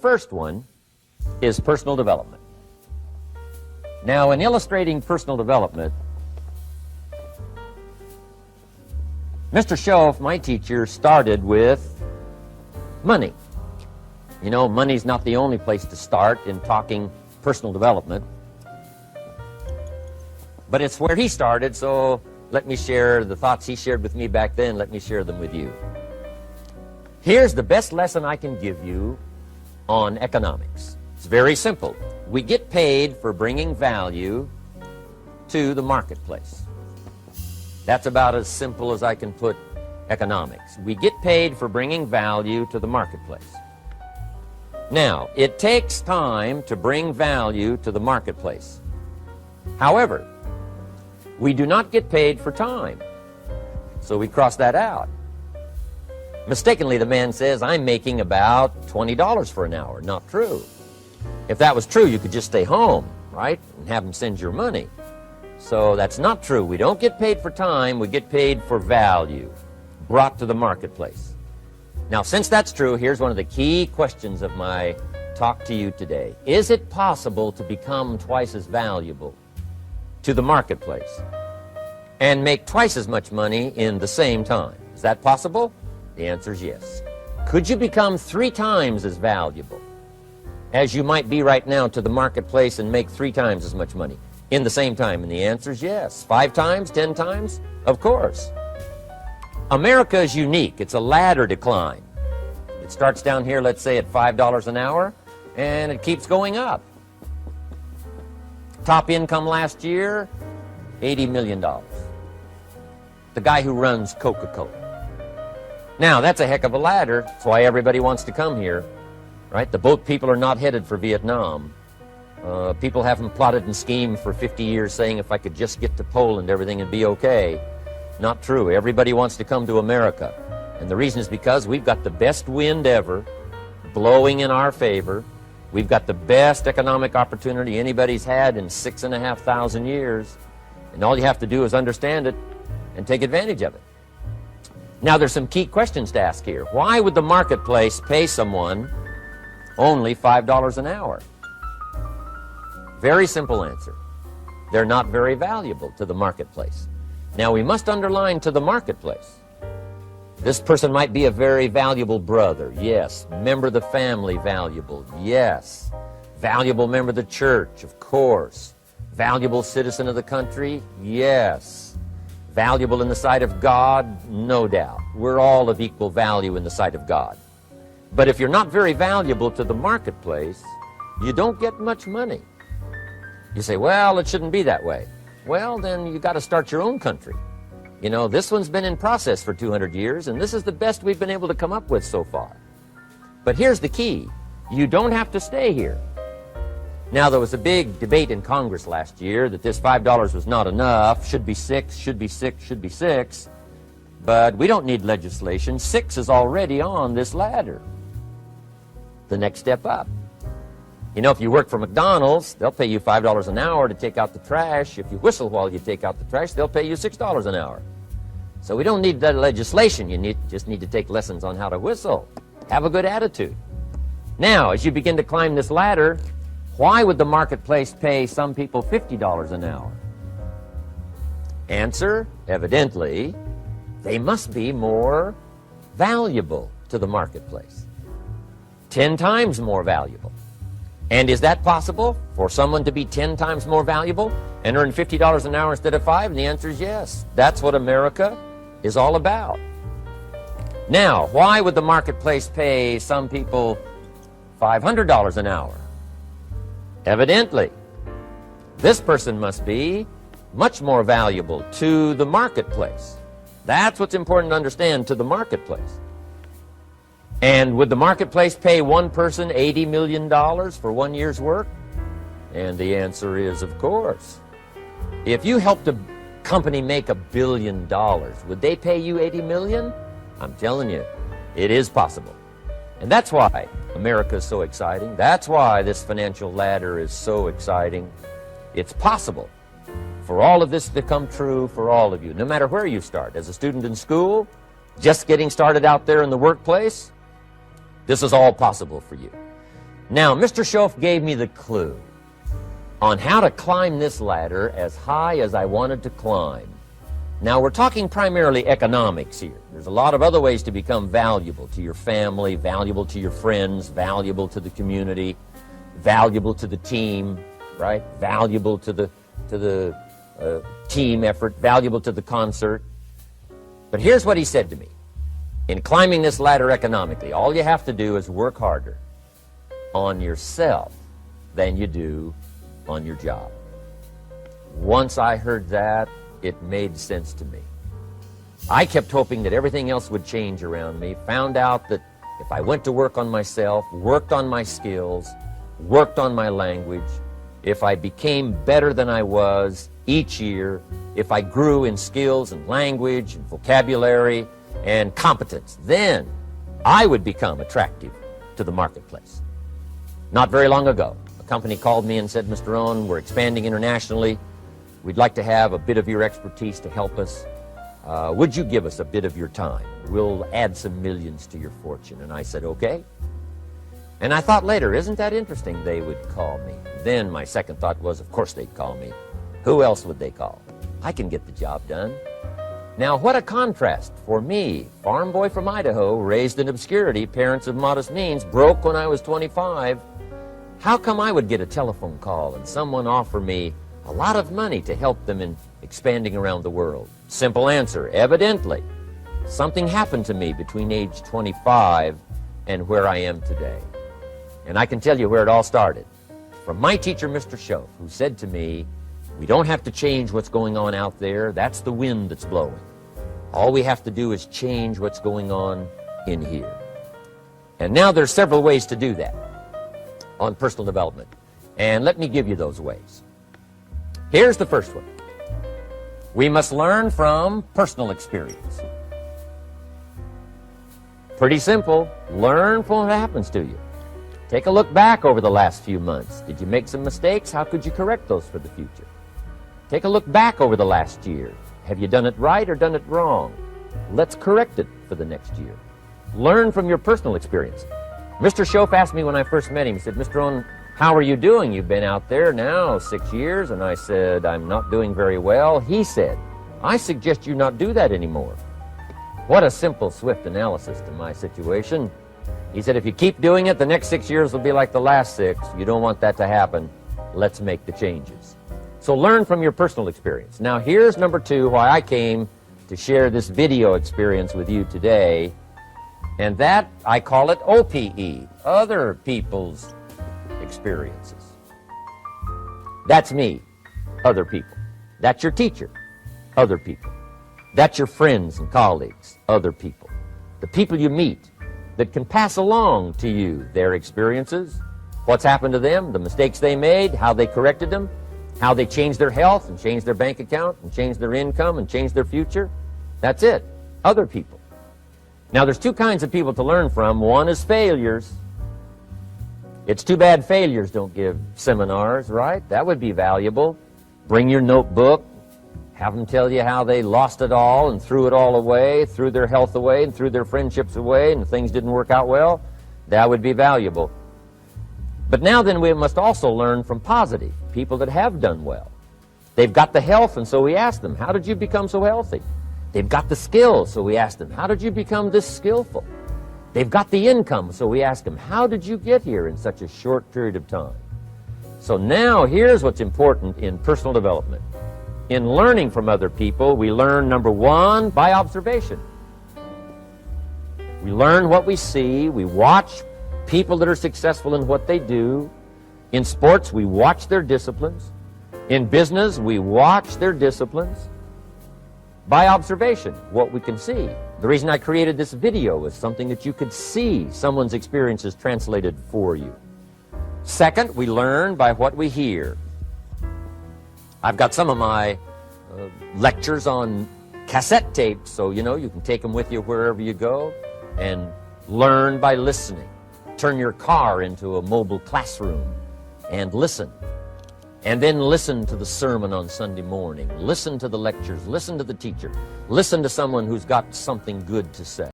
First one is personal development. Now, in illustrating personal development, Mr. Schoaf, my teacher, started with money. You know, money's not the only place to start in talking personal development, but it's where he started, so let me share the thoughts he shared with me back then. Let me share them with you. Here's the best lesson I can give you on economics. It's very simple. We get paid for bringing value to the marketplace. That's about as simple as I can put economics. We get paid for bringing value to the marketplace. Now, it takes time to bring value to the marketplace. However, we do not get paid for time, so we cross that out. Mistakenly, the man says, I'm making about $20 for an hour. Not true. If that was true, you could just stay home, right, and have him send your money. So that's not true. We don't get paid for time. We get paid for value brought to the marketplace. Now, since that's true, here's one of the key questions of my talk to you today. Is it possible to become twice as valuable to the marketplace and make twice as much money in the same time? Is that possible? The answer is yes. Could you become 3 times as valuable as you might be right now to the marketplace and make 3 times as much money in the same time? And the answer is yes. 5 times, 10 times? Of course. America is unique. It's a ladder decline. It starts down here, let's say, at $5 an hour, and it keeps going up. Top income last year, $80 million. The guy who runs Coca-Cola. Now, that's a heck of a ladder. That's why everybody wants to come here, right? The boat people are not headed for Vietnam. People haven't plotted and schemed for 50 years saying if I could just get to Poland, everything would be okay. Not true. Everybody wants to come to America. And the reason is because we've got the best wind ever blowing in our favor. We've got the best economic opportunity anybody's had in 6,500 years. And all you have to do is understand it and take advantage of it. Now, there's some key questions to ask here. Why would the marketplace pay someone only $5 an hour? Very simple answer. They're not very valuable to the marketplace. Now, we must underline to the marketplace. This person might be a very valuable brother. Yes. Member of the family, valuable. Yes. Valuable member of the church, of course. Valuable citizen of the country? Yes. Valuable in the sight of God? No doubt. We're all of equal value in the sight of God. But if you're not very valuable to the marketplace, you don't get much money. You say, well, it shouldn't be that way. Well, then you got to start your own country. You know, this one's been in process for 200 years, and this is the best we've been able to come up with so far. But here's the key. You don't have to stay here. Now, there was a big debate in Congress last year that this $5 was not enough, should be 6, should be 6, should be 6. But we don't need legislation. 6 is already on this ladder. The next step up. You know, if you work for McDonald's, they'll pay you $5 an hour to take out the trash. If you whistle while you take out the trash, they'll pay you $6 an hour. So we don't need that legislation. You just need to take lessons on how to whistle. Have a good attitude. Now, as you begin to climb this ladder, why would the marketplace pay some people $50 an hour? Answer, evidently, they must be more valuable to the marketplace. 10 times more valuable. And is that possible for someone to be 10 times more valuable and earn $50 an hour instead of 5? And the answer is yes. That's what America is all about. Now, why would the marketplace pay some people $500 an hour? Evidently, this person must be much more valuable to the marketplace. That's what's important to understand, to the marketplace. And would the marketplace pay one person $80 million for 1 year's work? And the answer is, of course. If you helped a company make $1 billion, would they pay you $80 million? I'm telling you, it is possible. And that's why America is so exciting. That's why this financial ladder is so exciting. It's possible for all of this to come true for all of you, no matter where you start. As a student in school, just getting started out there in the workplace, this is all possible for you. Now, Mr. Schoaf gave me the clue on how to climb this ladder as high as I wanted to climb. Now, we're talking primarily economics here. There's a lot of other ways to become valuable to your family, valuable to your friends, valuable to the community, valuable to the team, right? Valuable to the team effort, valuable to the concert. But here's what he said to me. In climbing this ladder economically, all you have to do is work harder on yourself than you do on your job. Once I heard that, it made sense to me. I kept hoping that everything else would change around me, found out that if I went to work on myself, worked on my skills, worked on my language, if I became better than I was each year, if I grew in skills and language and vocabulary and competence, then I would become attractive to the marketplace. Not very long ago, a company called me and said, Mr. Rohn, we're expanding internationally. We'd like to have a bit of your expertise to help us. Would you give us a bit of your time? We'll add some millions to your fortune. And I said, okay. And I thought later, isn't that interesting? They would call me. Then my second thought was, of course they'd call me. Who else would they call? I can get the job done. Now, what a contrast for me, farm boy from Idaho, raised in obscurity, parents of modest means, broke when I was 25. How come I would get a telephone call and someone offer me a lot of money to help them in expanding around the world? Simple answer, evidently. Something happened to me between age 25 and where I am today. And I can tell you where it all started. From my teacher, Mr. Schoaf, who said to me, we don't have to change what's going on out there. That's the wind that's blowing. All we have to do is change what's going on in here. And now there's several ways to do that on personal development. And let me give you those ways. Here's the first one. We must learn from personal experience. Pretty simple. Learn from what happens to you. Take a look back over the last few months. Did you make some mistakes? How could you correct those for the future? Take a look back over the last year. Have you done it right or done it wrong? Let's correct it for the next year. Learn from your personal experience. Mr. Schoaf asked me when I first met him, he said, Mr. Rohn, how are you doing? You've been out there now 6 years. And I said, I'm not doing very well. He said, I suggest you not do that anymore. What a simple, swift analysis to my situation. He said, if you keep doing it, the next 6 years will be like the last 6. You don't want that to happen. Let's make the changes. So learn from your personal experience. Now here's number 2, why I came to share this video experience with you today. And that, I call it OPE, other people's experiences. That's me, other people. That's your teacher, other people. That's your friends and colleagues, other people. The people you meet that can pass along to you their experiences, what's happened to them, the mistakes they made, how they corrected them, how they changed their health and changed their bank account and changed their income and changed their future. That's it, other people. Now there's 2 kinds of people to learn from. One is failures. It's too bad failures don't give seminars, right? That would be valuable. Bring your notebook, have them tell you how they lost it all and threw it all away, threw their health away and threw their friendships away and things didn't work out well. That would be valuable. But now then we must also learn from positive, people that have done well. They've got the health, and so we ask them, how did you become so healthy? They've got the skills, so we ask them, how did you become this skillful? They've got the income, so we ask them, how did you get here in such a short period of time? So now here's what's important in personal development. In learning from other people, we learn, number 1, by observation. We learn what we see. We watch people that are successful in what they do. In sports, we watch their disciplines. In business, we watch their disciplines. By observation, what we can see. The reason I created this video is something that you could see someone's experiences translated for you. Second, we learn by what we hear. I've got some of my lectures on cassette tapes, so you can take them with you wherever you go and learn by listening. Turn your car into a mobile classroom and listen. And then listen to the sermon on Sunday morning. Listen to the lectures. Listen to the teacher. Listen to someone who's got something good to say.